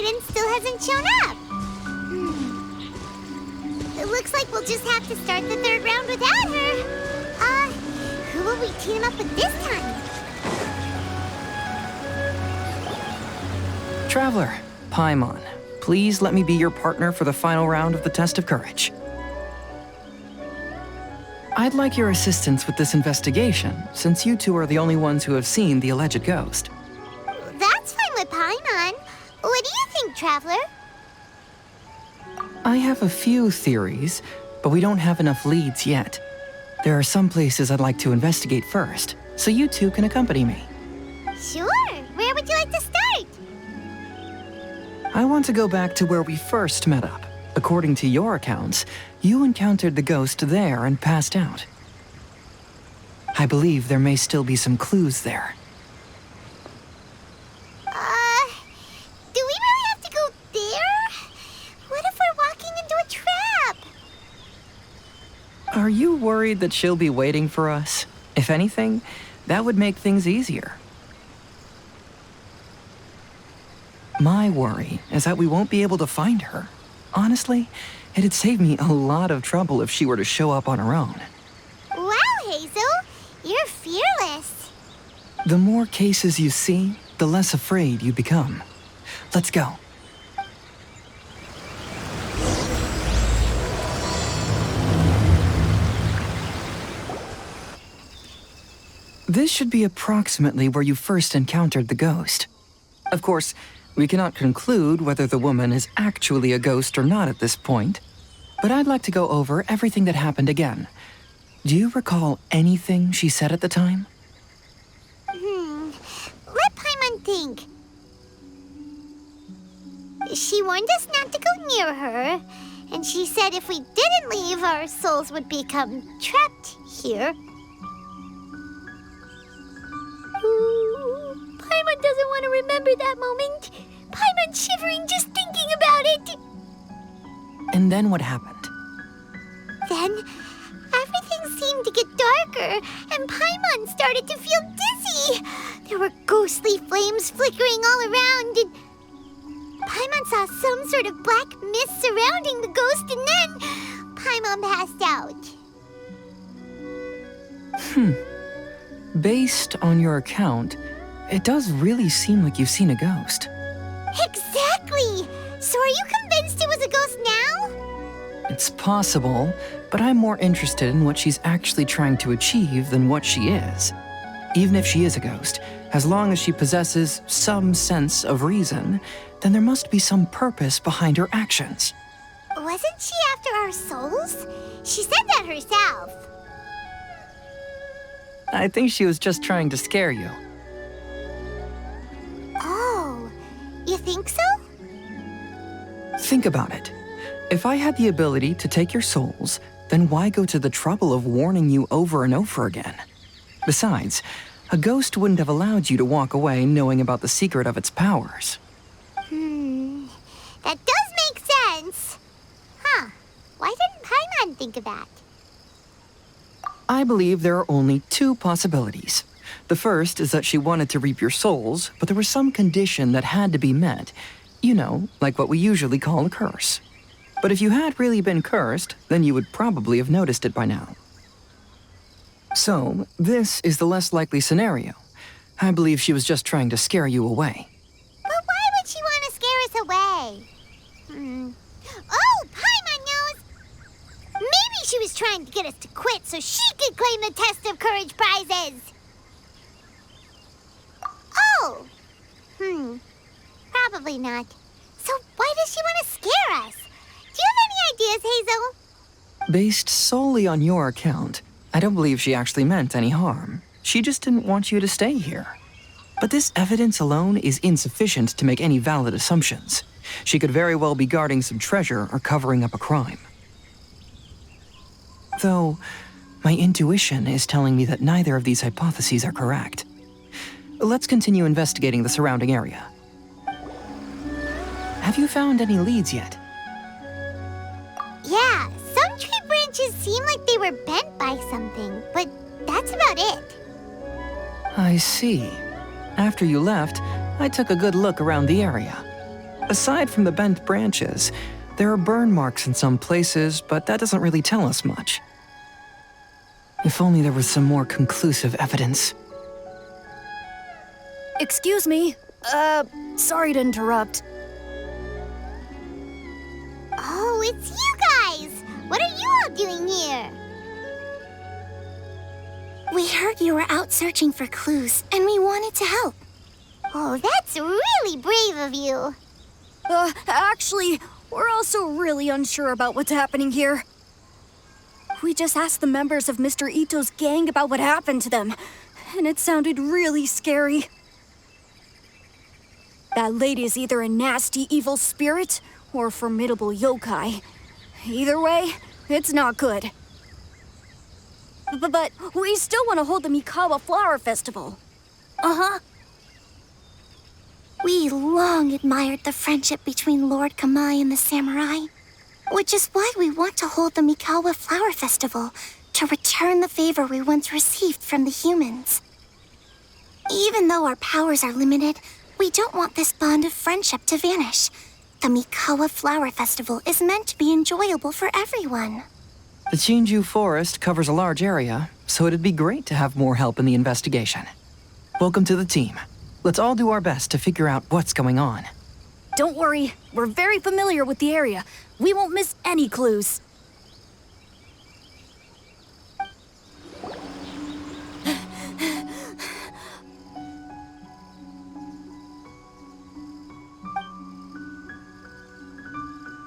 evidence still hasn't shown up. It looks like we'll just have to start the third round without her. Who will we team up with this time? Traveler, Paimon, please let me be your partner for the final round of the test of courage. I'd like your assistance with this investigation, since you two are the only ones who have seen the alleged ghost. That's fine with Paimon. What do you think, Traveler? I have a few theories, but we don't have enough leads yet. There are some places I'd like to investigate first, so you two can accompany me. Sure. Where would you like to start? I want to go back to where we first met up. According to your accounts, you encountered the ghost there and passed out. I believe there may still be some clues there. Do we really have to go there? What if we're walking into a trap? Are you worried that she'll be waiting for us? If anything, that would make things easier. My worry is that we won't be able to find her. Honestly, it'd save me a lot of trouble if she were to show up on her own. Wow, Hazel, you're fearless. The more cases you see, the less afraid you become. Let's go. This should be approximately where you first encountered the ghost. Of course, we cannot conclude whether the woman is actually a ghost or not at this point, but I'd like to go over everything that happened again. Do you recall anything she said at the time? Let Paimon think. She warned us not to go near her, and she said if we didn't leave, our souls would become trapped here. Ooh, Paimon doesn't want to remember that moment. Paimon's shivering just thinking about it. And then what happened? Then, everything seemed to get darker, and Paimon started to feel dizzy. There were ghostly flames flickering all around, and Paimon saw some sort of black mist surrounding the ghost, and then Paimon passed out. Based on your account, it does really seem like you've seen a ghost. Exactly! So are you convinced it was a ghost now? It's possible, but I'm more interested in what she's actually trying to achieve than what she is. Even if she is a ghost, as long as she possesses some sense of reason, then there must be some purpose behind her actions. Wasn't she after our souls? She said that herself. I think she was just trying to scare you. Oh, you think so? Think about it. If I had the ability to take your souls, then why go to the trouble of warning you over and over again? Besides, a ghost wouldn't have allowed you to walk away knowing about the secret of its powers. That does make sense. Huh. Why didn't Paimon think of that? I believe there are only two possibilities. The first is that she wanted to reap your souls, but there was some condition that had to be met. You know, like what we usually call a curse. But if you had really been cursed, then you would probably have noticed it by now. So, this is the less likely scenario. I believe she was just trying to scare you away. But why would she want to scare us away? Oh, Paimon knows! Maybe she was trying to get us to quit so she could claim the Test of Courage prizes! Oh! Probably not. So why does she want to scare us? Do you have any ideas, Hazel? Based solely on your account, I don't believe she actually meant any harm. She just didn't want you to stay here. But this evidence alone is insufficient to make any valid assumptions. She could very well be guarding some treasure or covering up a crime. Though, my intuition is telling me that neither of these hypotheses are correct. Let's continue investigating the surrounding area. Have you found any leads yet? Yeah, some tree branches seem like they were bent by something, but that's about it. I see. After you left, I took a good look around the area. Aside from the bent branches, there are burn marks in some places, but that doesn't really tell us much. If only there was some more conclusive evidence. Excuse me. Sorry to interrupt. Oh, it's you guys! What are you all doing here? We heard you were out searching for clues, and we wanted to help. Oh, that's really brave of you. Actually, we're also really unsure about what's happening here. We just asked the members of Mr. Ito's gang about what happened to them, and it sounded really scary. That lady is either a nasty evil spirit or a formidable yokai. Either way, it's not good. But we still want to hold the Mikawa Flower Festival. Uh-huh. We long admired the friendship between Lord Kamai and the samurai, which is why we want to hold the Mikawa Flower Festival to return the favor we once received from the humans. Even though our powers are limited, we don't want this bond of friendship to vanish. The Mikawa Flower Festival is meant to be enjoyable for everyone. The Chinju Forest covers a large area, so it'd be great to have more help in the investigation. Welcome to the team. Let's all do our best to figure out what's going on. Don't worry, we're very familiar with the area. We won't miss any clues.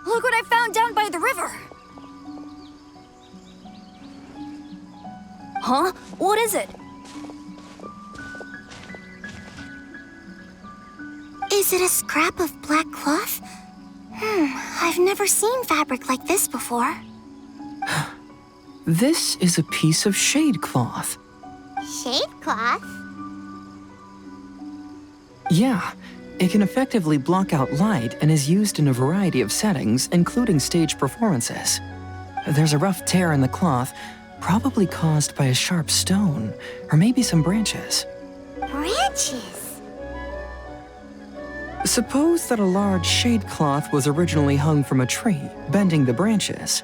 Look what I found down by the river! Huh? What is it? Is it a scrap of black cloth? I've never seen fabric like this before. This is a piece of shade cloth. Shade cloth? Yeah, it can effectively block out light and is used in a variety of settings, including stage performances. There's a rough tear in the cloth, probably caused by a sharp stone, or maybe some branches. Branches? Suppose that a large shade cloth was originally hung from a tree, bending the branches.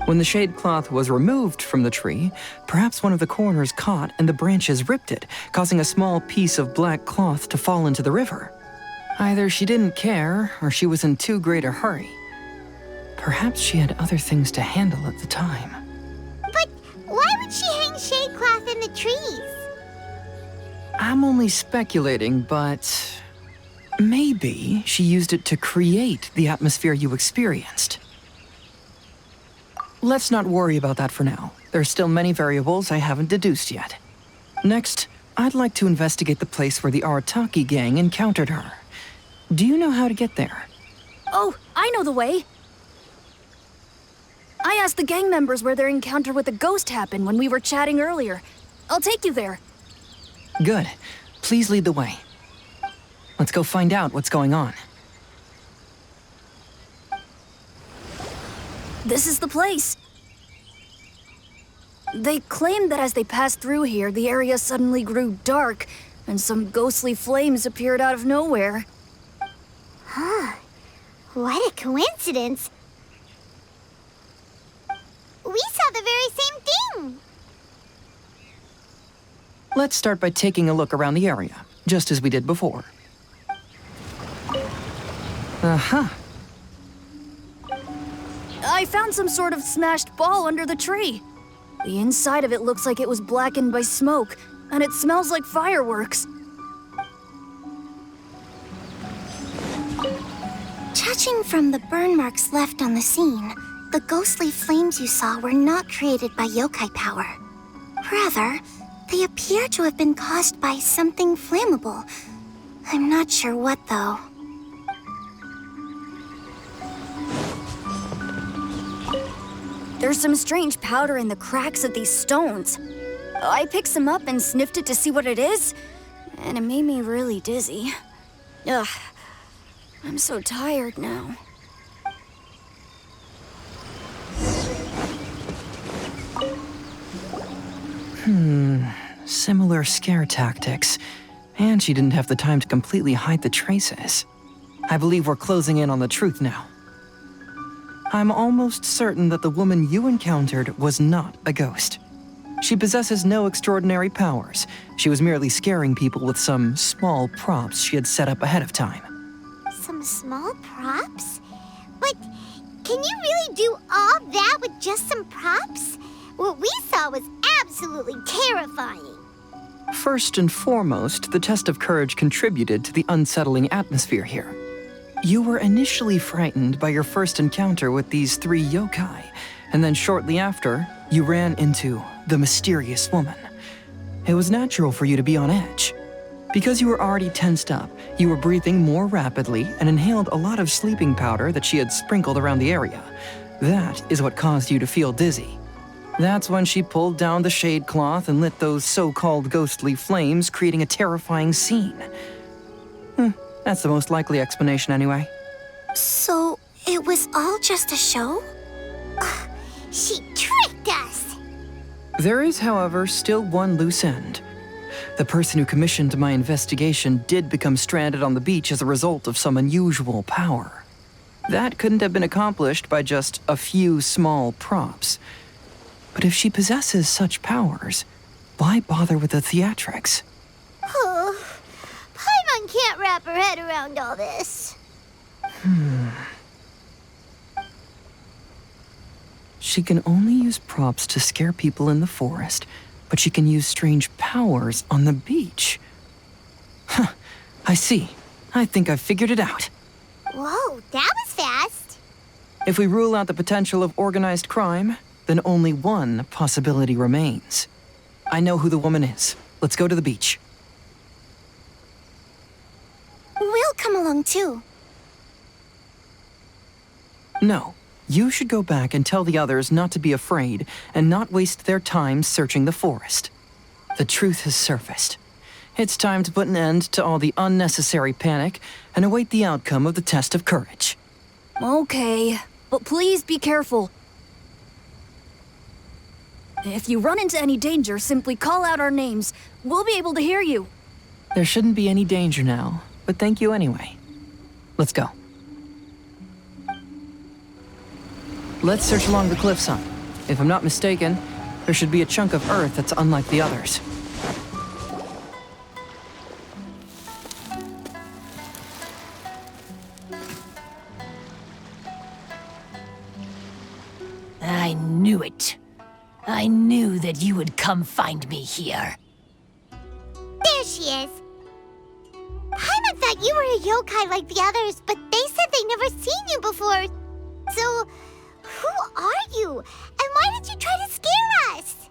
When the shade cloth was removed from the tree, perhaps one of the corners caught and the branches ripped it, causing a small piece of black cloth to fall into the river. Either she didn't care, or she was in too great a hurry. Perhaps she had other things to handle at the time. But why would she hang shade cloth in the trees? I'm only speculating, but maybe she used it to create the atmosphere you experienced. Let's not worry about that for now. There are still many variables I haven't deduced yet. Next, I'd like to investigate the place where the Arataki gang encountered her. Do you know how to get there? Oh, I know the way. I asked the gang members where their encounter with the ghost happened when we were chatting earlier. I'll take you there. Good. Please lead the way. Let's go find out what's going on. This is the place. They claimed that as they passed through here, the area suddenly grew dark, and some ghostly flames appeared out of nowhere. What a coincidence. We saw the very same thing. Let's start by taking a look around the area, just as we did before. Aha! I found some sort of smashed ball under the tree. The inside of it looks like it was blackened by smoke, and it smells like fireworks. Judging from the burn marks left on the scene, the ghostly flames you saw were not created by yokai power. Rather, they appear to have been caused by something flammable. I'm not sure what, though. There's some strange powder in the cracks of these stones. I picked some up and sniffed it to see what it is, and it made me really dizzy. Ugh, I'm so tired now. Similar scare tactics. And she didn't have the time to completely hide the traces. I believe we're closing in on the truth now. I'm almost certain that the woman you encountered was not a ghost. She possesses no extraordinary powers. She was merely scaring people with some small props she had set up ahead of time. Some small props? But can you really do all that with just some props? What we saw was absolutely terrifying. First and foremost, the test of courage contributed to the unsettling atmosphere here. You were initially frightened by your first encounter with these 3 yokai, and then shortly after, you ran into the mysterious woman. It was natural for you to be on edge. Because you were already tensed up, you were breathing more rapidly and inhaled a lot of sleeping powder that she had sprinkled around the area. That is what caused you to feel dizzy. That's when she pulled down the shade cloth and lit those so-called ghostly flames, creating a terrifying scene. That's the most likely explanation anyway. So, it was all just a show? She tricked us! There is, however, still one loose end. The person who commissioned my investigation did become stranded on the beach as a result of some unusual power. That couldn't have been accomplished by just a few small props. But if she possesses such powers, why bother with the theatrics? Oh, Paimon can't wrap her head around all this. She can only use props to scare people in the forest, but she can use strange powers on the beach. Huh, I see. I think I've figured it out. Whoa, that was fast. If we rule out the potential of organized crime, then only one possibility remains. I know who the woman is. Let's go to the beach. We'll come along too. No, you should go back and tell the others not to be afraid and not waste their time searching the forest. The truth has surfaced. It's time to put an end to all the unnecessary panic and await the outcome of the test of courage. Okay, but please be careful. If you run into any danger, simply call out our names. We'll be able to hear you. There shouldn't be any danger now, but thank you anyway. Let's go. Let's search along the cliffside. If I'm not mistaken, there should be a chunk of earth that's unlike the others. I knew it. I knew that you would come find me here. There she is. Paimon thought you were a yokai like the others, but they said they never seen you before. So, who are you? And why did you try to scare us?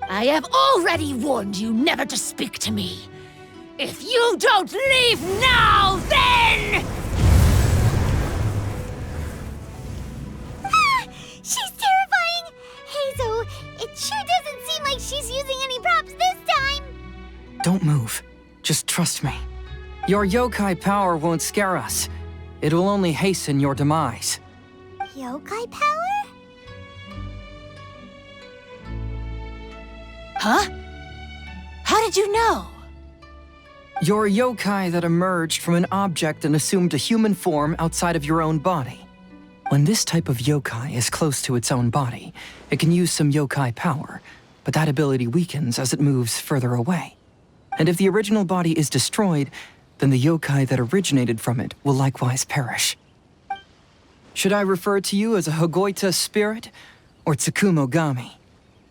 I have already warned you never to speak to me. If you don't leave now, then... She's terrifying! Hazel, it sure doesn't seem like she's using any props this time! Don't move. Just trust me. Your yokai power won't scare us. It will only hasten your demise. Yokai power? Huh? How did you know? You're a yokai that emerged from an object and assumed a human form outside of your own body. When this type of yokai is close to its own body, it can use some yokai power, but that ability weakens as it moves further away. And if the original body is destroyed, then the yokai that originated from it will likewise perish. Should I refer to you as a Hagoita spirit or Tsukumogami?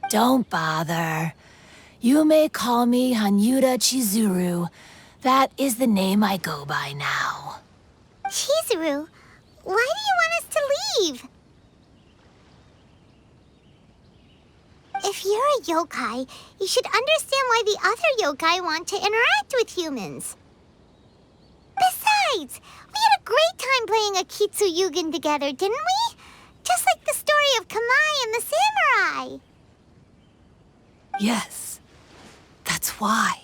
Don't bother. You may call me Hanyuda Chizuru. That is the name I go by now. Chizuru, why do you want us to leave? If you're a yokai, you should understand why the other yokai want to interact with humans. Besides, we had a great time playing Akitsu Yugen together, didn't we? Just like the story of Kamai and the samurai. Yes, that's why.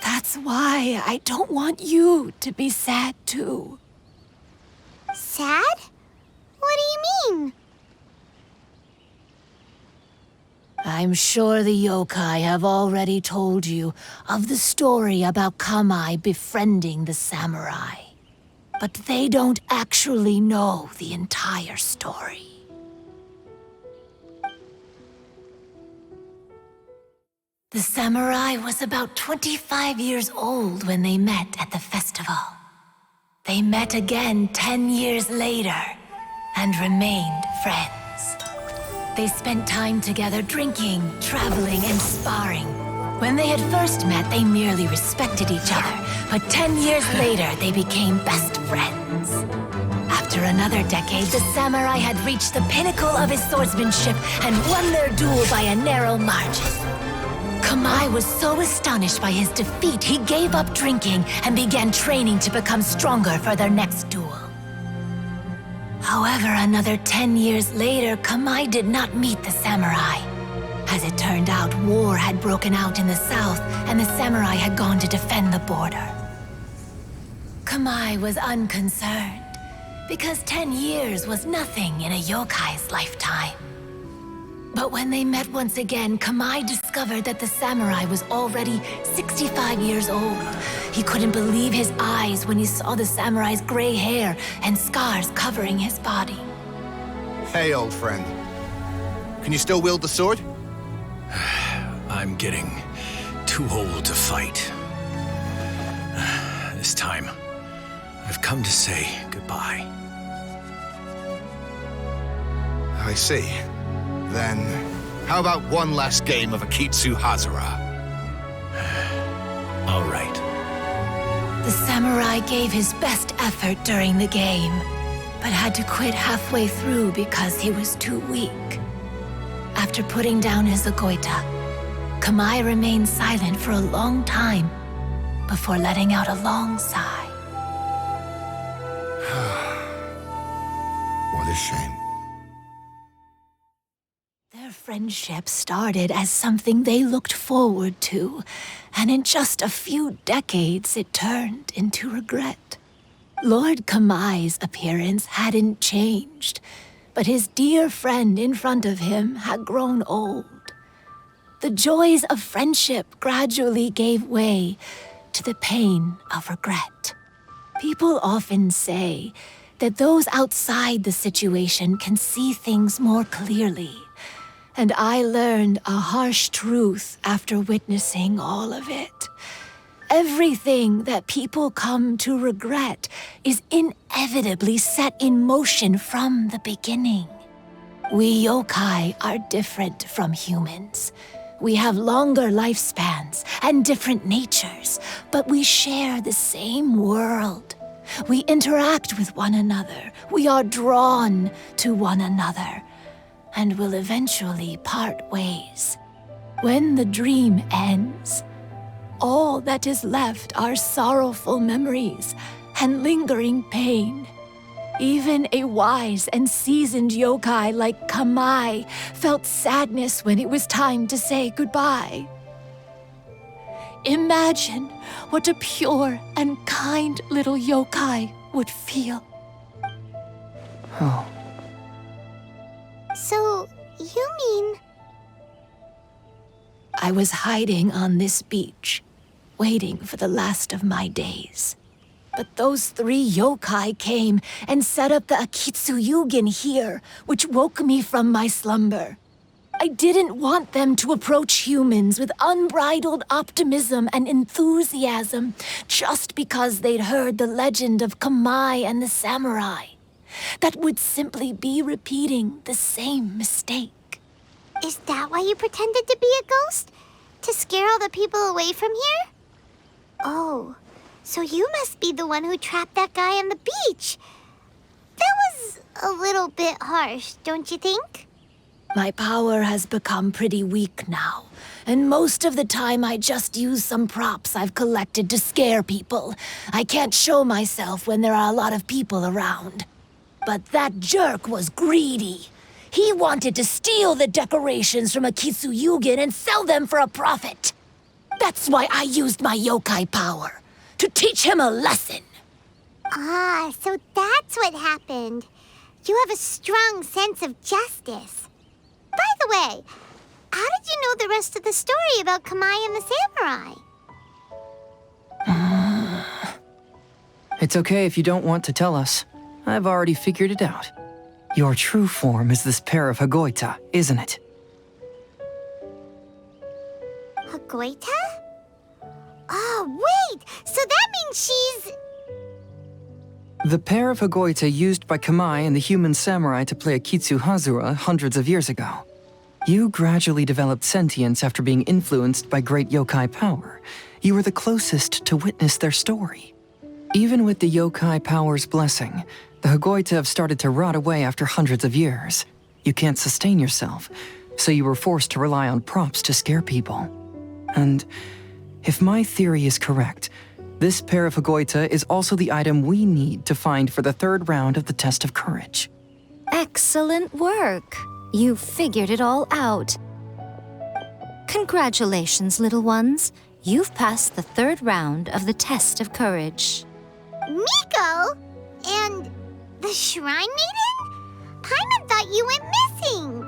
That's why I don't want you to be sad too. Sad? What do you mean? I'm sure the yokai have already told you of the story about Kamai befriending the samurai. But they don't actually know the entire story. The samurai was about 25 years old when they met at the festival. They met again 10 years later and remained friends. They spent time together drinking, traveling, and sparring. When they had first met, they merely respected each other, but 10 years later, they became best friends. After another decade, the samurai had reached the pinnacle of his swordsmanship and won their duel by a narrow margin. Kamai was so astonished by his defeat, he gave up drinking and began training to become stronger for their next duel. However, another 10 years later, Kamai did not meet the samurai. As it turned out, war had broken out in the south, and the samurai had gone to defend the border. Kamai was unconcerned, because 10 years was nothing in a yokai's lifetime. But when they met once again, Kamai discovered that the samurai was already 65 years old. He couldn't believe his eyes when he saw the samurai's gray hair and scars covering his body. Hey, old friend. Can you still wield the sword? I'm getting too old to fight. This time, I've come to say goodbye. I see. Then, how about one last game of Akitsu Hazara? All right. The samurai gave his best effort during the game, but had to quit halfway through because he was too weak. After putting down his agoita, Kamai remained silent for a long time before letting out a long sigh. What a shame. Their friendship started as something they looked forward to, and in just a few decades it turned into regret. Lord Kamai's appearance hadn't changed, but his dear friend in front of him had grown old. The joys of friendship gradually gave way to the pain of regret. People often say that those outside the situation can see things more clearly. And I learned a harsh truth after witnessing all of it. Everything that people come to regret is inevitably set in motion from the beginning. We yokai are different from humans. We have longer lifespans and different natures, but we share the same world. We interact with one another. We are drawn to one another, and will eventually part ways. When the dream ends, all that is left are sorrowful memories and lingering pain. Even a wise and seasoned yokai like Kamai felt sadness when it was time to say goodbye. Imagine what a pure and kind little yokai would feel. Oh. So, you mean... I was hiding on this beach, waiting for the last of my days. But those 3 yokai came and set up the Akitsu Yugin here, which woke me from my slumber. I didn't want them to approach humans with unbridled optimism and enthusiasm just because they'd heard the legend of Kamai and the samurai. That would simply be repeating the same mistake. Is that why you pretended to be a ghost? To scare all the people away from here? Oh, so you must be the one who trapped that guy on the beach. That was a little bit harsh, don't you think? My power has become pretty weak now, and most of the time I just use some props I've collected to scare people. I can't show myself when there are a lot of people around. But that jerk was greedy. He wanted to steal the decorations from Akitsu Yugin and sell them for a profit. That's why I used my yokai power, to teach him a lesson. Ah, so that's what happened. You have a strong sense of justice. By the way, how did you know the rest of the story about Kamai and the samurai? It's okay if you don't want to tell us. I've already figured it out. Your true form is this pair of Hagoita, isn't it? Hagoita? Oh, wait! So that means she's... The pair of Hagoita used by Kamai and the human samurai to play Akitsu Hazura hundreds of years ago. You gradually developed sentience after being influenced by great yokai power. You were the closest to witness their story. Even with the yokai power's blessing, the Hagoita have started to rot away after hundreds of years. You can't sustain yourself, so you were forced to rely on props to scare people. And if my theory is correct, this pair of Hagoita is also the item we need to find for the third round of the test of courage. Excellent work. You figured it all out. Congratulations, little ones. You've passed the third round of the test of courage. Miko? And the Shrine Maiden? Paimon thought you went missing.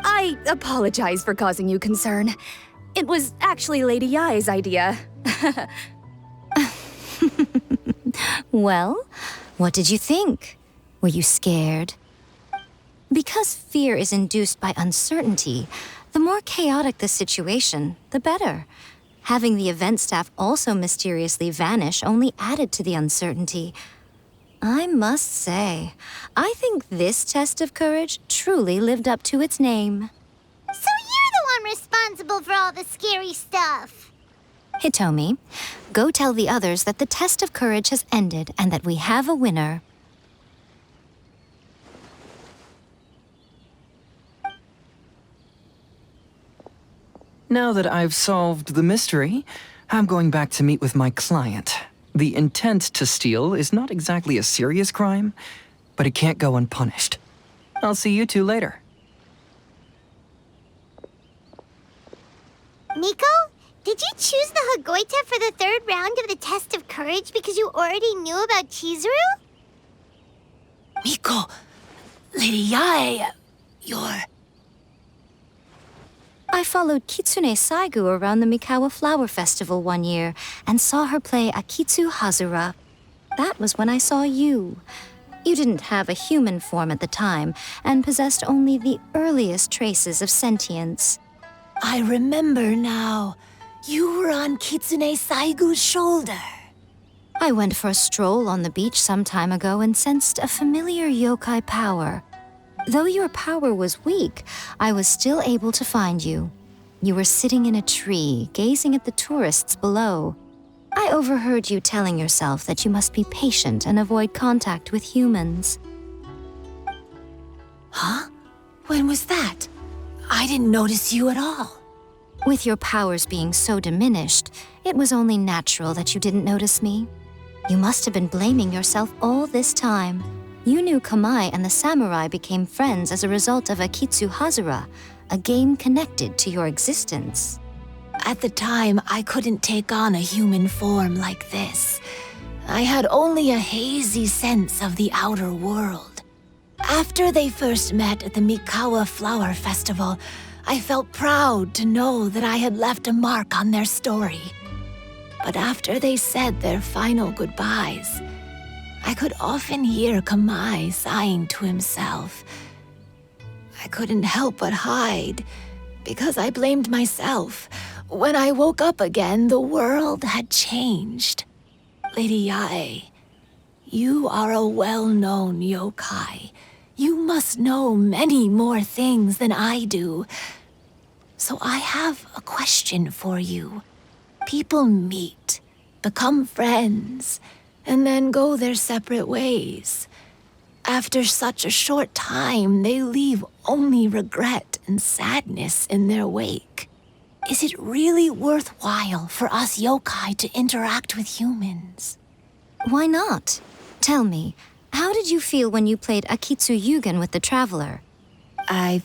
I apologize for causing you concern. It was actually Lady Yai's idea. Well, what did you think? Were you scared? Because fear is induced by uncertainty, the more chaotic the situation, the better. Having the event staff also mysteriously vanish only added to the uncertainty. I must say, I think this test of courage truly lived up to its name. So you're the one responsible for all the scary stuff. Hitomi, go tell the others that the test of courage has ended and that we have a winner. Now that I've solved the mystery, I'm going back to meet with my client. The intent to steal is not exactly a serious crime, but it can't go unpunished. I'll see you two later. Miko, did you choose the Hagoita for the third round of the test of courage because you already knew about Chizuru? Miko, Lady Yae, you're... I followed Kitsune Saigu around the Mikawa Flower Festival one year and saw her play Akitsu Hazura. That was when I saw you. You didn't have a human form at the time and possessed only the earliest traces of sentience. I remember now. You were on Kitsune Saigu's shoulder. I went for a stroll on the beach some time ago and sensed a familiar yokai power. Though your power was weak, I was still able to find you. You were sitting in a tree, gazing at the tourists below. I overheard you telling yourself that you must be patient and avoid contact with humans. Huh? When was that? I didn't notice you at all. With your powers being so diminished, it was only natural that you didn't notice me. You must have been blaming yourself all this time. You knew Kamai and the samurai became friends as a result of Akitsu Hazura, a game connected to your existence. At the time, I couldn't take on a human form like this. I had only a hazy sense of the outer world. After they first met at the Mikawa Flower Festival, I felt proud to know that I had left a mark on their story. But after they said their final goodbyes, I could often hear Kamai sighing to himself. I couldn't help but hide, because I blamed myself. When I woke up again, the world had changed. Lady Yae, you are a well-known yokai. You must know many more things than I do. So I have a question for you. People meet, become friends, and then go their separate ways. After such a short time, they leave only regret and sadness in their wake. Is it really worthwhile for us yokai to interact with humans? Why not? Tell me, how did you feel when you played Akitsu Yugen with the Traveler? I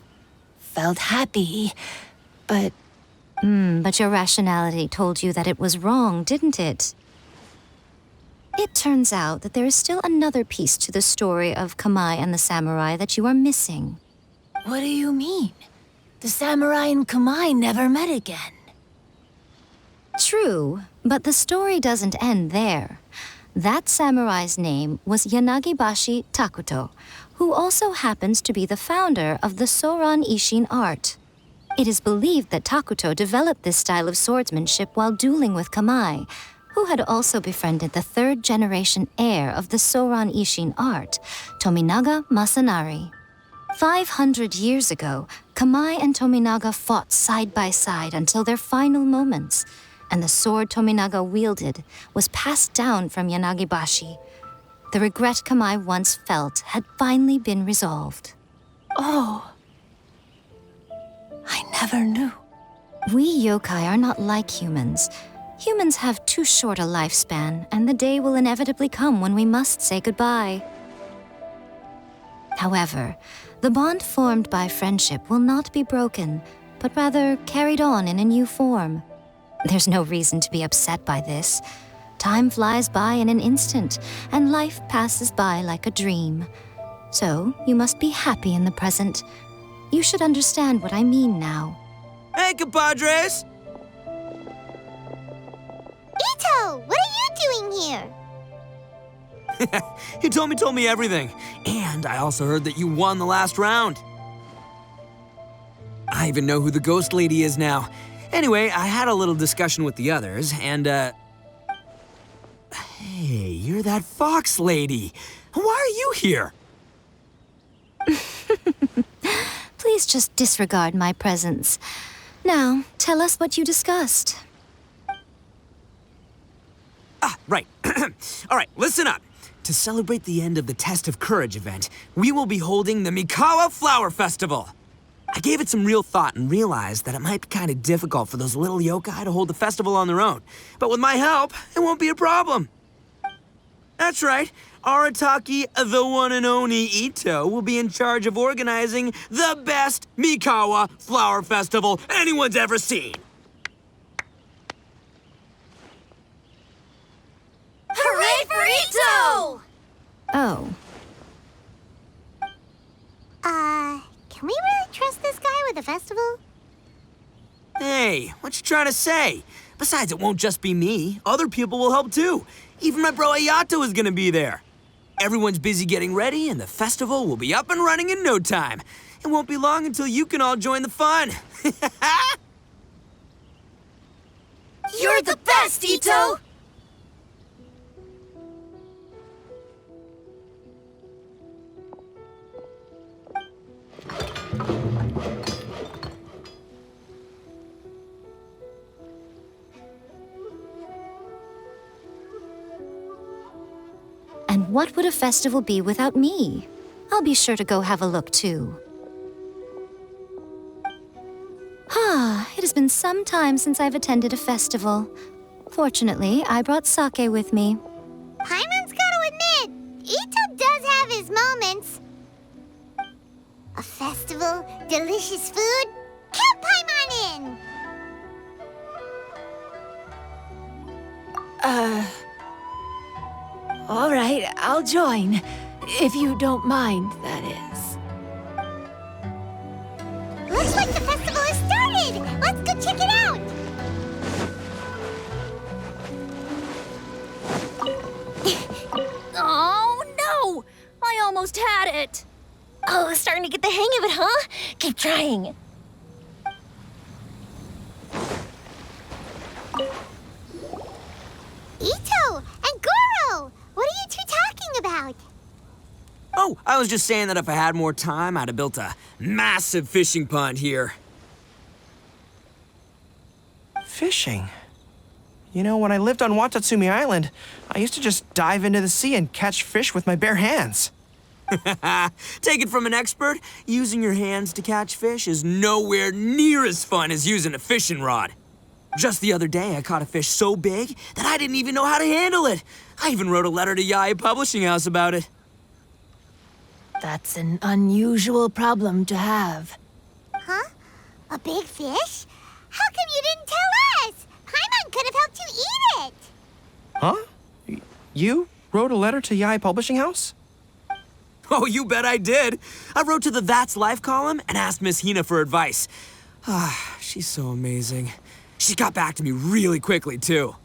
felt happy, but... But your rationality told you that it was wrong, didn't it? It turns out that there is still another piece to the story of Kamai and the samurai that you are missing. What do you mean? The samurai and Kamai never met again. True, but the story doesn't end there. That samurai's name was Yanagibashi Takuto, who also happens to be the founder of the Soran Ishin art. It is believed that Takuto developed this style of swordsmanship while dueling with Kamai, who had also befriended the third-generation heir of the Soran Ishin art, Tominaga Masanari. 500 years ago, Kamai and Tominaga fought side by side until their final moments, and the sword Tominaga wielded was passed down from Yanagibashi. The regret Kamai once felt had finally been resolved. Oh. I never knew. We yokai are not like humans. Humans have too short a lifespan, and the day will inevitably come when we must say goodbye. However, the bond formed by friendship will not be broken, but rather carried on in a new form. There's no reason to be upset by this. Time flies by in an instant, and life passes by like a dream. So, you must be happy in the present. You should understand what I mean now. Hey, compadres! Ito, what are you doing here? He told me everything. And I also heard that you won the last round. I even know who the ghost lady is now. Anyway, I had a little discussion with the others, and, Hey, you're that fox lady. Why are you here? Please just disregard my presence. Now, tell us what you discussed. Right. All right, listen up. To celebrate the end of the Test of Courage event, we will be holding the Mikawa Flower Festival. I gave it some real thought and realized that it might be kind of difficult for those little yokai to hold the festival on their own. But with my help, it won't be a problem. That's right. Arataki, the one and only Ito, will be in charge of organizing the best Mikawa Flower Festival anyone's ever seen. Hooray for Ito! Oh. Can we really trust this guy with the festival? Hey, what you trying to say? Besides, it won't just be me. Other people will help too. Even my bro Ayato is gonna be there. Everyone's busy getting ready, and the festival will be up and running in no time. It won't be long until you can all join the fun. You're the best, Ito! And what would a festival be without me? I'll be sure to go have a look, too. It has been some time since I've attended a festival. Fortunately, I brought sake with me. Paimon's gotta admit, Ito does have his moments. A festival, delicious food, count Paimon in! All right, I'll join. If you don't mind, that is. Looks like the festival has started! Let's go check it out! Oh, no! I almost had it. Oh, starting to get the hang of it, huh? Keep trying. Ito and Goro! What are you two talking about? Oh, I was just saying that if I had more time, I'd have built a massive fishing pond here. Fishing? You know, when I lived on Watatsumi Island, I used to just dive into the sea and catch fish with my bare hands. Take it from an expert, using your hands to catch fish is nowhere near as fun as using a fishing rod. Just the other day, I caught a fish so big that I didn't even know how to handle it. I even wrote a letter to Yae Publishing House about it. That's an unusual problem to have. Huh? A big fish? How come you didn't tell us? Paimon could have helped you eat it. Huh? You wrote a letter to Yae Publishing House? Oh, you bet I did. I wrote to the That's Life column and asked Miss Hina for advice. She's so amazing. She got back to me really quickly, too.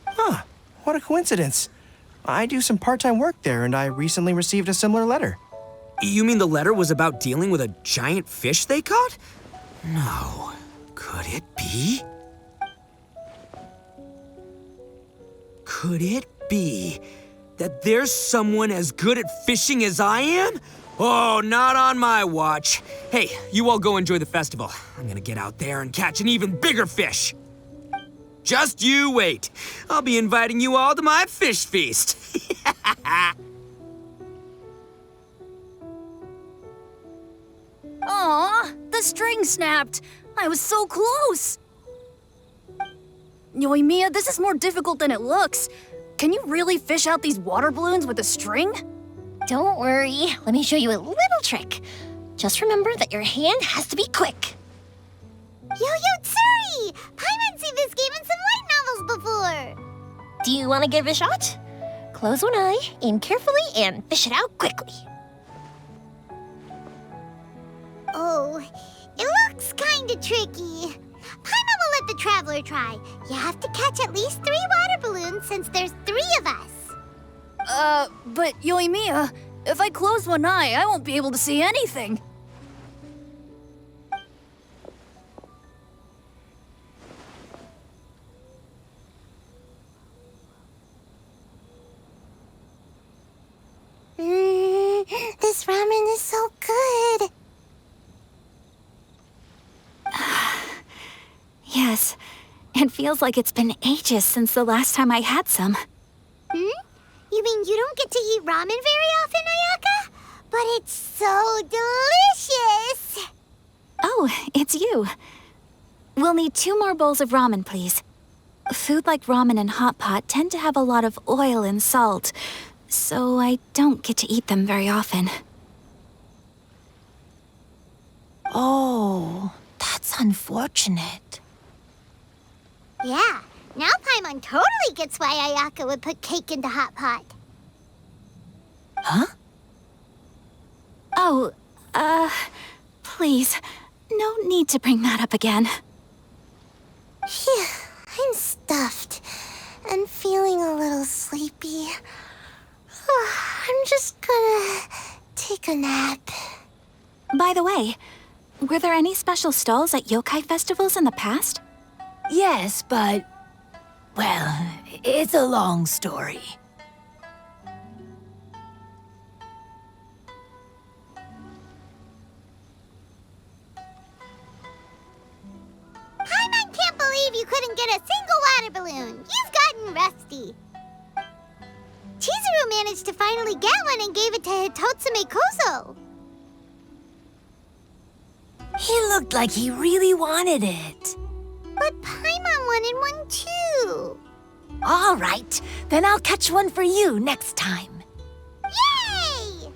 Huh, what a coincidence. I do some part-time work there, and I recently received a similar letter. You mean the letter was about dealing with a giant fish they caught? No. Could it be? Could it be that there's someone as good at fishing as I am? Oh, not on my watch. Hey, you all go enjoy the festival. I'm gonna get out there and catch an even bigger fish. Just you wait. I'll be inviting you all to my fish feast. Aw, the string snapped. I was so close. Yoimiya, this is more difficult than it looks. Can you really fish out these water balloons with a string? Don't worry, let me show you a little trick. Just remember that your hand has to be quick. Yo-Yo Tsuri! Paimon's seen this game in some light novels before. Do you want to give it a shot? Close one eye, aim carefully, and fish it out quickly. Oh, it looks kinda tricky. Paimon will let the traveler try. You have to catch at least 3 water balloons since there's 3 of us. But Yoimiya, if I close one eye, I won't be able to see anything. This ramen is so good. Yes, it feels like it's been ages since the last time I had some. You mean you don't get to eat ramen very often, Ayaka? But it's so delicious! Oh, it's you. We'll need 2 more bowls of ramen, please. Food like ramen and hot pot tend to have a lot of oil and salt, so I don't get to eat them very often. Oh, that's unfortunate. Yeah, now Paimon totally gets why Ayaka would put cake into hot pot. Huh? Oh, please, no need to bring that up again. Phew, I'm stuffed and feeling a little sleepy. I'm just gonna take a nap. By the way, were there any special stalls at yokai festivals in the past? Yes, but... well, it's a long story. Paimon can't believe you couldn't get a single water balloon. You've gotten rusty. Chizuru managed to finally get one and gave it to Hitotsume Kozo. He looked like he really wanted it. But Paimon wanted one too. All right, then I'll catch one for you next time. Yay!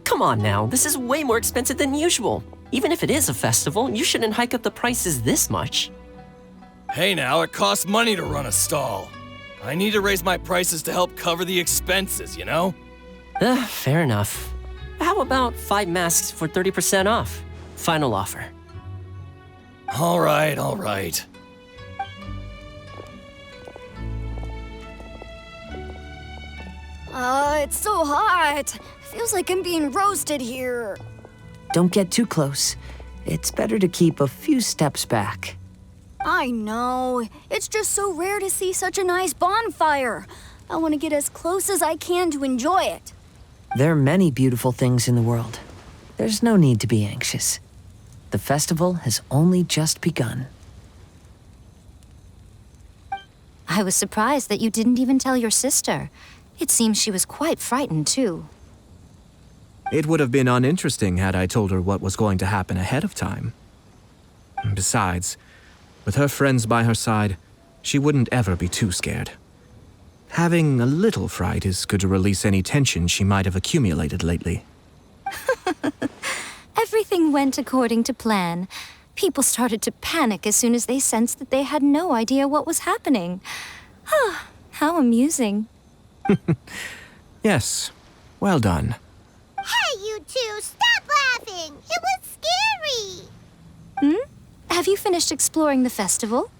Come on now, this is way more expensive than usual. Even if it is a festival, you shouldn't hike up the prices this much. Hey now, it costs money to run a stall. I need to raise my prices to help cover the expenses, you know? Fair enough. How about 5 masks for 30% off? Final offer. All right, all right. It's so hot. Feels like I'm being roasted here. Don't get too close. It's better to keep a few steps back. I know. It's just so rare to see such a nice bonfire. I want to get as close as I can to enjoy it. There are many beautiful things in the world. There's no need to be anxious. The festival has only just begun. I was surprised that you didn't even tell your sister. It seems she was quite frightened, too. It would have been uninteresting had I told her what was going to happen ahead of time. Besides, with her friends by her side, she wouldn't ever be too scared. Having a little fright is good to release any tension she might have accumulated lately. Everything went according to plan. People started to panic as soon as they sensed that they had no idea what was happening. How amusing. Yes, well done. Hey, you two, stop laughing! It was scary! Have you finished exploring the festival?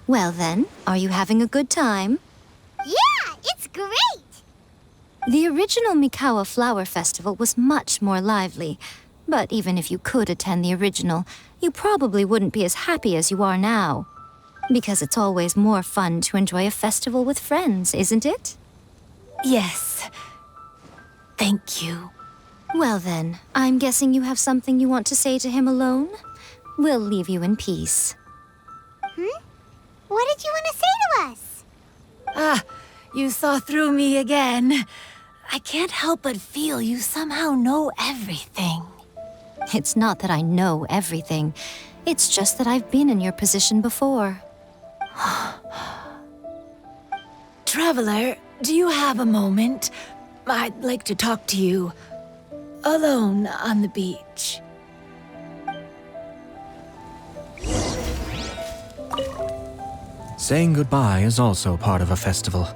Well then, are you having a good time? Yeah, it's great! The original Mikawa Flower Festival was much more lively, but even if you could attend the original, you probably wouldn't be as happy as you are now. Because it's always more fun to enjoy a festival with friends, isn't it? Yes. Thank you. Well then, I'm guessing you have something you want to say to him alone? We'll leave you in peace. What did you want to say to us? Ah, you saw through me again. I can't help but feel you somehow know everything. It's not that I know everything. It's just that I've been in your position before. Traveler, do you have a moment? I'd like to talk to you. Alone on the beach. Saying goodbye is also part of a festival.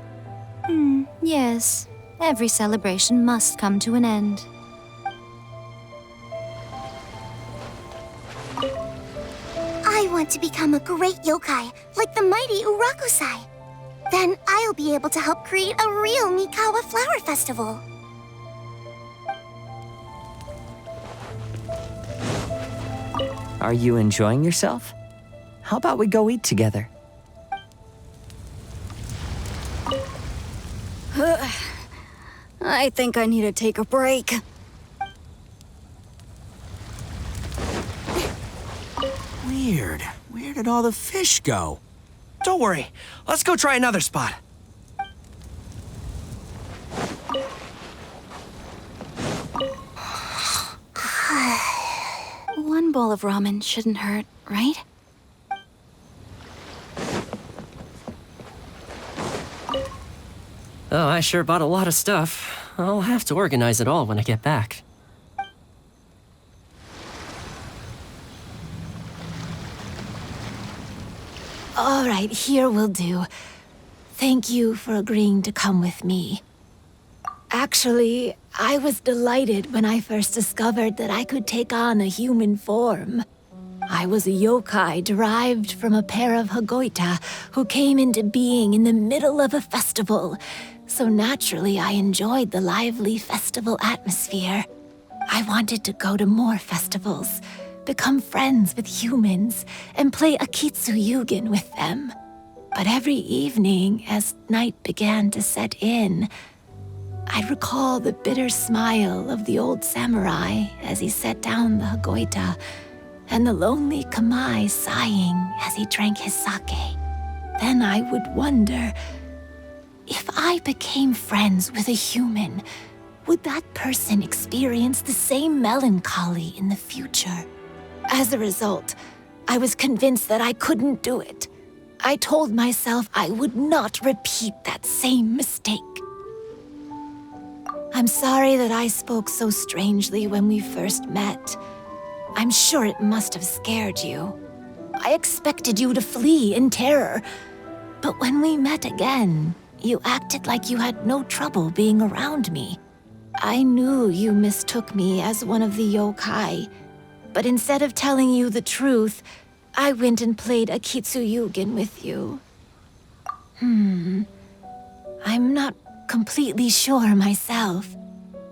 Yes. Every celebration must come to an end. I want to become a great yokai, like the mighty Urakusai. Then I'll be able to help create a real Mikawa Flower Festival. Are you enjoying yourself? How about we go eat together? I think I need to take a break. Weird. Where did all the fish go? Don't worry. Let's go try another spot. One bowl of ramen shouldn't hurt, right? Oh, I sure bought a lot of stuff. I'll have to organize it all when I get back. All right, here will do. Thank you for agreeing to come with me. Actually, I was delighted when I first discovered that I could take on a human form. I was a yokai derived from a pair of Hagoita who came into being in the middle of a festival. So naturally, I enjoyed the lively festival atmosphere. I wanted to go to more festivals, become friends with humans, and play Akitsu Yugen with them. But every evening, as night began to set in, I'd recall the bitter smile of the old samurai as he set down the Hagoita, and the lonely Kamai sighing as he drank his sake. Then I would wonder, if I became friends with a human, would that person experience the same melancholy in the future? As a result, I was convinced that I couldn't do it. I told myself I would not repeat that same mistake. I'm sorry that I spoke so strangely when we first met. I'm sure it must have scared you. I expected you to flee in terror. But when we met again, you acted like you had no trouble being around me. I knew you mistook me as one of the yokai, but instead of telling you the truth, I went and played Akitsu Yugen with you. I'm not completely sure myself.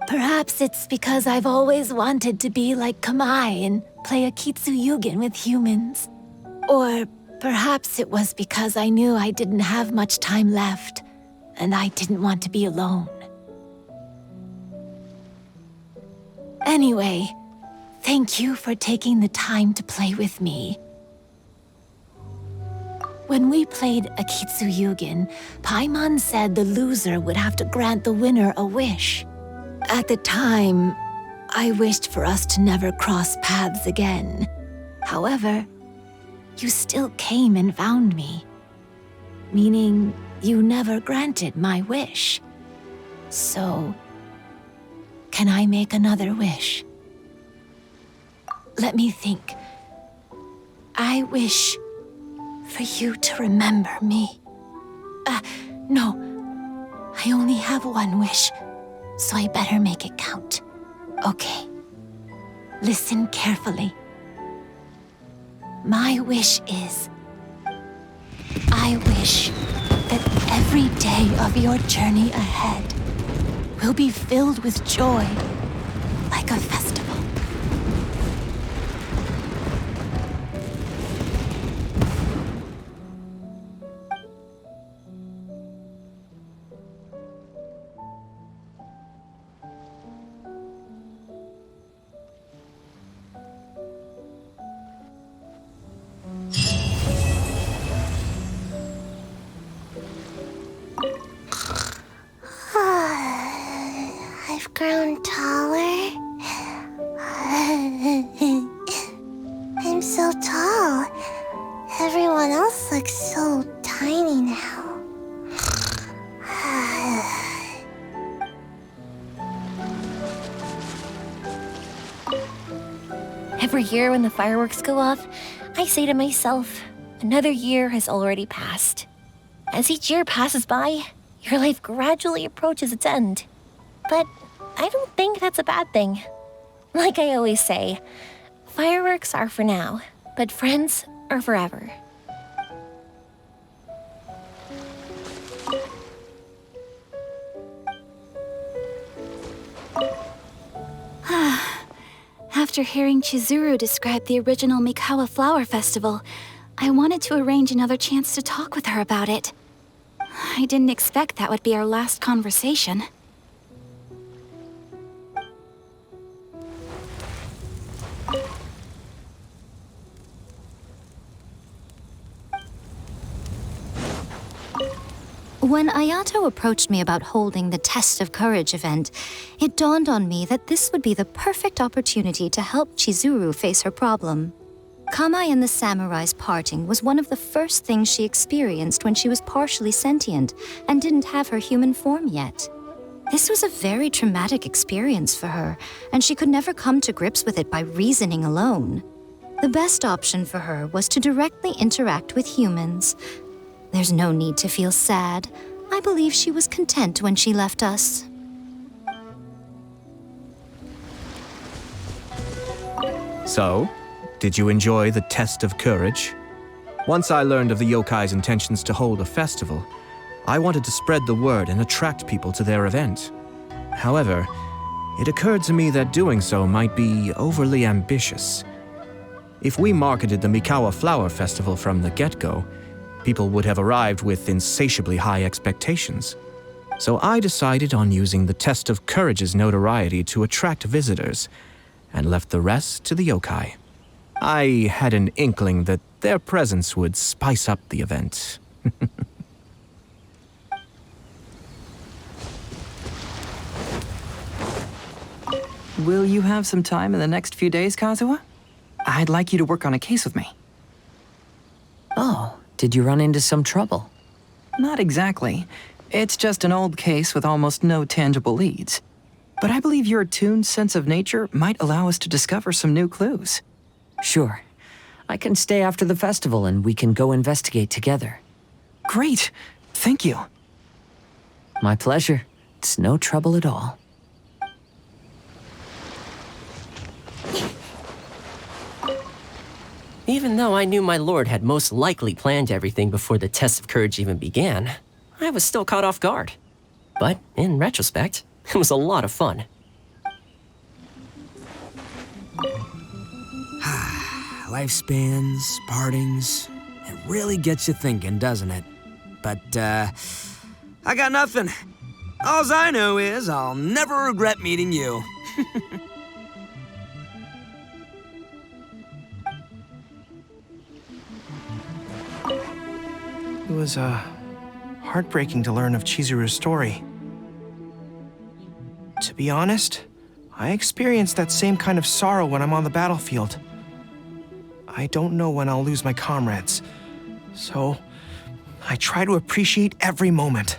Perhaps it's because I've always wanted to be like Kamai and play Akitsu Yugen with humans. Or perhaps it was because I knew I didn't have much time left, and I didn't want to be alone. Anyway, thank you for taking the time to play with me. When we played Akitsu Yugen, Paimon said the loser would have to grant the winner a wish. At the time, I wished for us to never cross paths again. However, you still came and found me, meaning you never granted my wish. So, can I make another wish? Let me think. I wish for you to remember me. No, I only have one wish, so I better make it count. Okay. Listen carefully. My wish is... I wish that every day of your journey ahead will be filled with joy, like a festival. I've grown taller. I'm so tall. Everyone else looks so tiny now. Every year when the fireworks go off, I say to myself, another year has already passed. As each year passes by, your life gradually approaches its end. But I don't think that's a bad thing. Like I always say, fireworks are for now, but friends are forever. After hearing Chizuru describe the original Mikawa Flower Festival, I wanted to arrange another chance to talk with her about it. I didn't expect that would be our last conversation. When Ayato approached me about holding the Test of Courage event, it dawned on me that this would be the perfect opportunity to help Chizuru face her problem. Kamai and the samurai's parting was one of the first things she experienced when she was partially sentient and didn't have her human form yet. This was a very traumatic experience for her, and she could never come to grips with it by reasoning alone. The best option for her was to directly interact with humans. There's no need to feel sad. I believe she was content when she left us. So, did you enjoy the Test of Courage? Once I learned of the yokai's intentions to hold a festival, I wanted to spread the word and attract people to their event. However, it occurred to me that doing so might be overly ambitious. If we marketed the Mikawa Flower Festival from the get-go, people would have arrived with insatiably high expectations. So I decided on using the Test of Courage's notoriety to attract visitors, and left the rest to the yokai. I had an inkling that their presence would spice up the event. Will you have some time in the next few days, Kazuha? I'd like you to work on a case with me. Oh, did you run into some trouble? Not exactly. It's just an old case with almost no tangible leads. But I believe your attuned sense of nature might allow us to discover some new clues. Sure. I can stay after the festival and we can go investigate together. Great. Thank you. My pleasure. It's no trouble at all. Even though I knew my lord had most likely planned everything before the Test of Courage even began, I was still caught off guard. But in retrospect, it was a lot of fun. Lifespans, partings, it really gets you thinking, doesn't it? But, I got nothing. Alls I know is I'll never regret meeting you. It was, heartbreaking to learn of Chizuru's story. To be honest, I experienced that same kind of sorrow when I'm on the battlefield. I don't know when I'll lose my comrades, so I try to appreciate every moment.